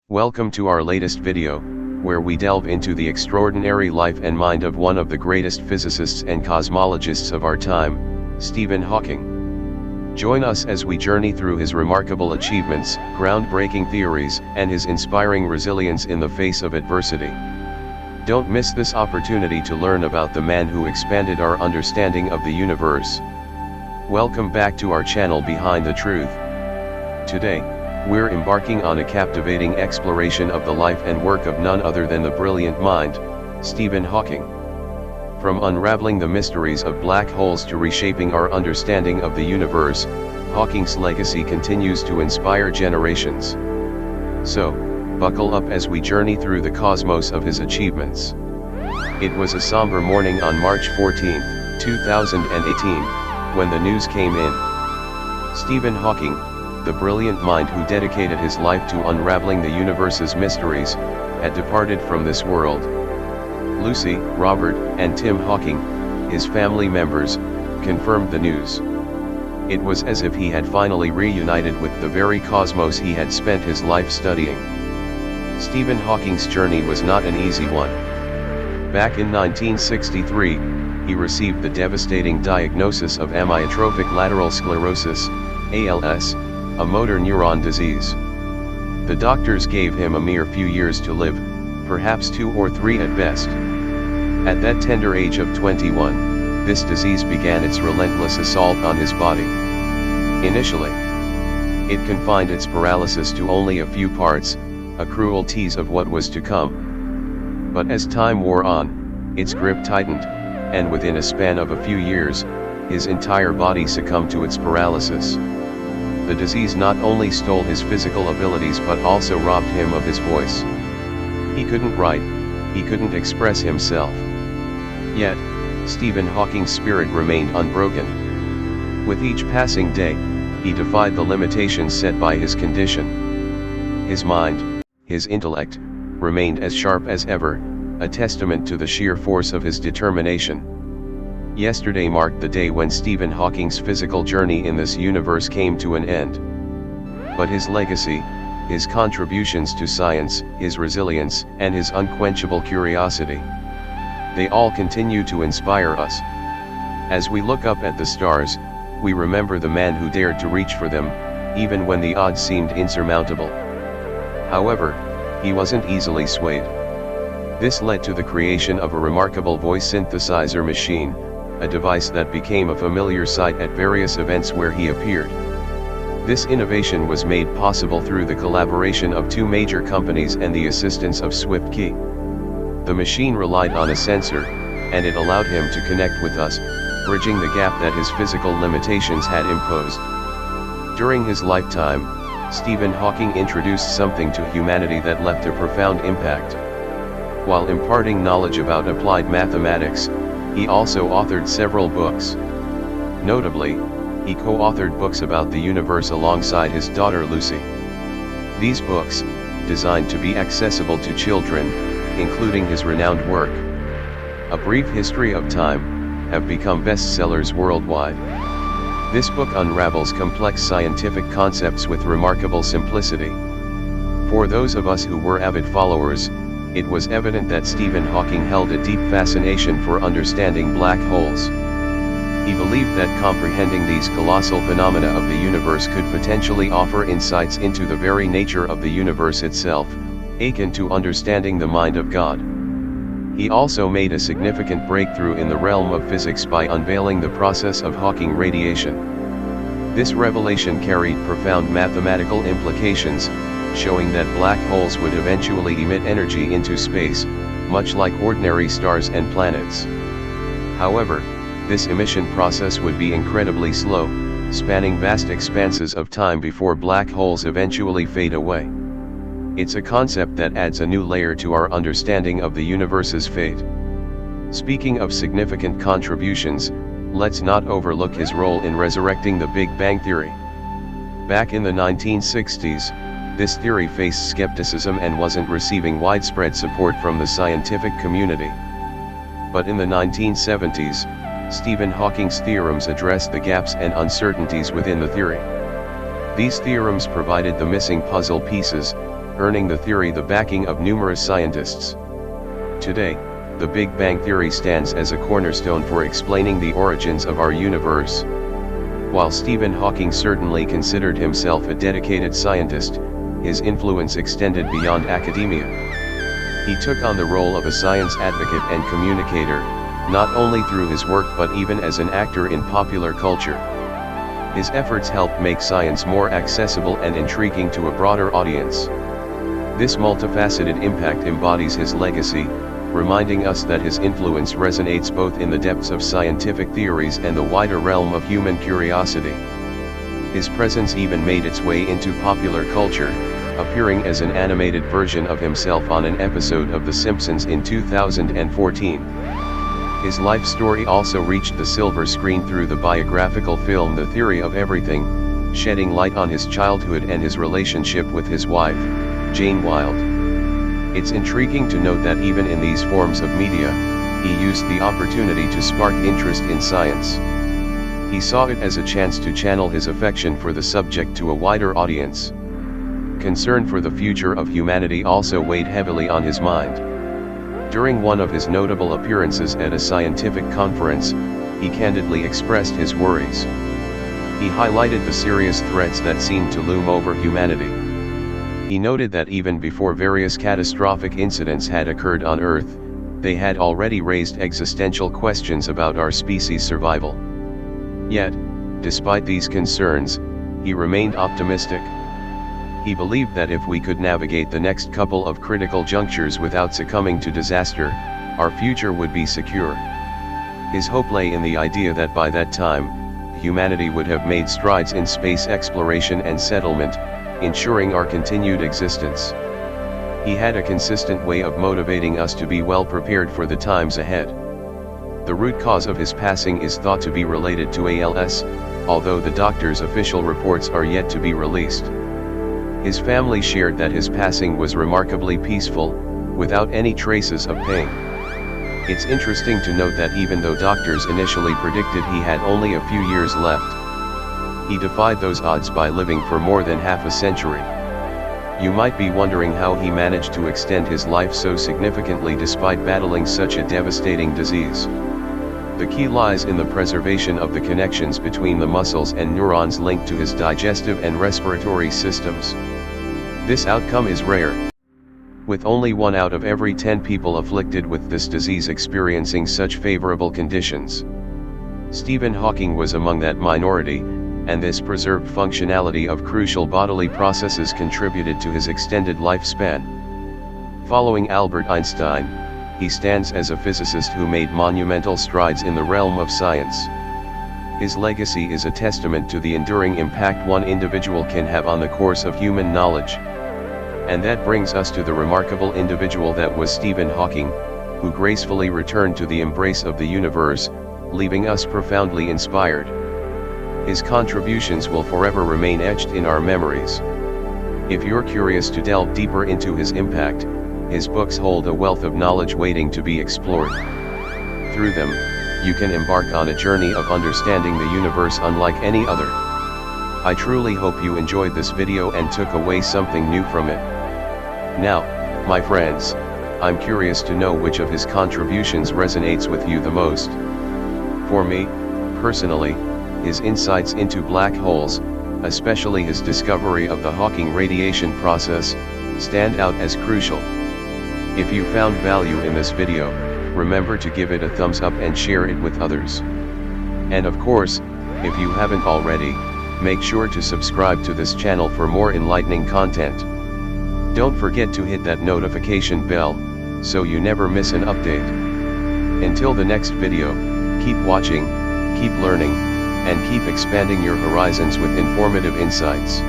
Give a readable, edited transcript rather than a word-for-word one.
Welcome to our latest video, where we delve into the extraordinary life and mind of one of the greatest physicists and cosmologists of our time, Stephen Hawking. Join us as we journey through his remarkable achievements, groundbreaking theories, and his inspiring resilience in the face of adversity. Don't miss this opportunity to learn about the man who expanded our understanding of the universe. Welcome back to our channel Behind the Truth. Today, we're embarking on a captivating exploration of the life and work of none other than the brilliant mind, Stephen Hawking. From unraveling the mysteries of black holes to reshaping our understanding of the universe, Hawking's legacy continues to inspire generations. So, buckle up as we journey through the cosmos of his achievements. It was a somber morning on March 14, 2018, when the news came in. Stephen Hawking, the brilliant mind who dedicated his life to unraveling the universe's mysteries, had departed from this world. Lucy, Robert, and Tim Hawking, his family members, confirmed the news. It was as if he had finally reunited with the very cosmos he had spent his life studying. Stephen Hawking's journey was not an easy one. Back in 1963, he received the devastating diagnosis of amyotrophic lateral sclerosis, ALS, a motor neuron disease. The doctors gave him a mere few years to live, perhaps 2 or 3 at best. At that tender age of 21, this disease began its relentless assault on his body. Initially, it confined its paralysis to only a few parts, a cruel tease of what was to come. But as time wore on, its grip tightened, and within a span of a few years, his entire body succumbed to its paralysis. The disease not only stole his physical abilities but also robbed him of his voice. He couldn't write, he couldn't express himself. Yet, Stephen Hawking's spirit remained unbroken. With each passing day, he defied the limitations set by his condition. His mind, his intellect, remained as sharp as ever, a testament to the sheer force of his determination. Yesterday marked the day when Stephen Hawking's physical journey in this universe came to an end. But his legacy, his contributions to science, his resilience, and his unquenchable curiosity, they all continue to inspire us. As we look up at the stars, we remember the man who dared to reach for them, even when the odds seemed insurmountable. However, he wasn't easily swayed. This led to the creation of a remarkable voice synthesizer machine, a device that became a familiar sight at various events where he appeared. This innovation was made possible through the collaboration of 2 major companies and the assistance of SwiftKey. The machine relied on a sensor, and it allowed him to connect with us, bridging the gap that his physical limitations had imposed. During his lifetime, Stephen Hawking introduced something to humanity that left a profound impact. While imparting knowledge about applied mathematics, he also authored several books. Notably, he co-authored books about the universe alongside his daughter Lucy. These books, designed to be accessible to children, including his renowned work, A Brief History of Time, have become bestsellers worldwide. This book unravels complex scientific concepts with remarkable simplicity. For those of us who were avid followers, it was evident that Stephen Hawking held a deep fascination for understanding black holes. He believed that comprehending these colossal phenomena of the universe could potentially offer insights into the very nature of the universe itself, akin to understanding the mind of God. He also made a significant breakthrough in the realm of physics by unveiling the process of Hawking radiation. This revelation carried profound mathematical implications, showing that black holes would eventually emit energy into space, much like ordinary stars and planets. However, this emission process would be incredibly slow, spanning vast expanses of time before black holes eventually fade away. It's a concept that adds a new layer to our understanding of the universe's fate. Speaking of significant contributions, let's not overlook his role in resurrecting the Big Bang Theory. Back in the 1960s, this theory faced skepticism and wasn't receiving widespread support from the scientific community. But in the 1970s, Stephen Hawking's theorems addressed the gaps and uncertainties within the theory. These theorems provided the missing puzzle pieces, earning the theory the backing of numerous scientists. Today, the Big Bang Theory stands as a cornerstone for explaining the origins of our universe. While Stephen Hawking certainly considered himself a dedicated scientist, his influence extended beyond academia. He took on the role of a science advocate and communicator, not only through his work but even as an actor in popular culture. His efforts helped make science more accessible and intriguing to a broader audience. This multifaceted impact embodies his legacy, reminding us that his influence resonates both in the depths of scientific theories and the wider realm of human curiosity. His presence even made its way into popular culture, appearing as an animated version of himself on an episode of The Simpsons in 2014. His life story also reached the silver screen through the biographical film The Theory of Everything, shedding light on his childhood and his relationship with his wife, Jane Wilde. It's intriguing to note that even in these forms of media, he used the opportunity to spark interest in science. He saw it as a chance to channel his affection for the subject to a wider audience. Concern for the future of humanity also weighed heavily on his mind. During one of his notable appearances at a scientific conference, he candidly expressed his worries. He highlighted the serious threats that seemed to loom over humanity. He noted that even before various catastrophic incidents had occurred on Earth, they had already raised existential questions about our species' survival. Yet, despite these concerns, he remained optimistic. He believed that if we could navigate the next couple of critical junctures without succumbing to disaster, our future would be secure. His hope lay in the idea that by that time, humanity would have made strides in space exploration and settlement, ensuring our continued existence. He had a consistent way of motivating us to be well prepared for the times ahead. The root cause of his passing is thought to be related to ALS, although the doctor's official reports are yet to be released. His family shared that his passing was remarkably peaceful, without any traces of pain. It's interesting to note that even though doctors initially predicted he had only a few years left, he defied those odds by living for more than half a century. You might be wondering how he managed to extend his life so significantly despite battling such a devastating disease. The key lies in the preservation of the connections between the muscles and neurons linked to his digestive and respiratory systems. This outcome is rare, with only 1 out of every 10 people afflicted with this disease experiencing such favorable conditions. Stephen Hawking was among that minority, and this preserved functionality of crucial bodily processes contributed to his extended lifespan. Following Albert Einstein, he stands as a physicist who made monumental strides in the realm of science. His legacy is a testament to the enduring impact one individual can have on the course of human knowledge. And that brings us to the remarkable individual that was Stephen Hawking, who gracefully returned to the embrace of the universe, leaving us profoundly inspired. His contributions will forever remain etched in our memories. If you're curious to delve deeper into his impact, his books hold a wealth of knowledge waiting to be explored. Through them, you can embark on a journey of understanding the universe unlike any other. I truly hope you enjoyed this video and took away something new from it. Now, my friends, I'm curious to know which of his contributions resonates with you the most. For me, personally, his insights into black holes, especially his discovery of the Hawking radiation process, stand out as crucial. If you found value in this video, remember to give it a thumbs up and share it with others. And of course, if you haven't already, make sure to subscribe to this channel for more enlightening content. Don't forget to hit that notification bell, so you never miss an update. Until the next video, keep watching, keep learning, and keep expanding your horizons with informative insights.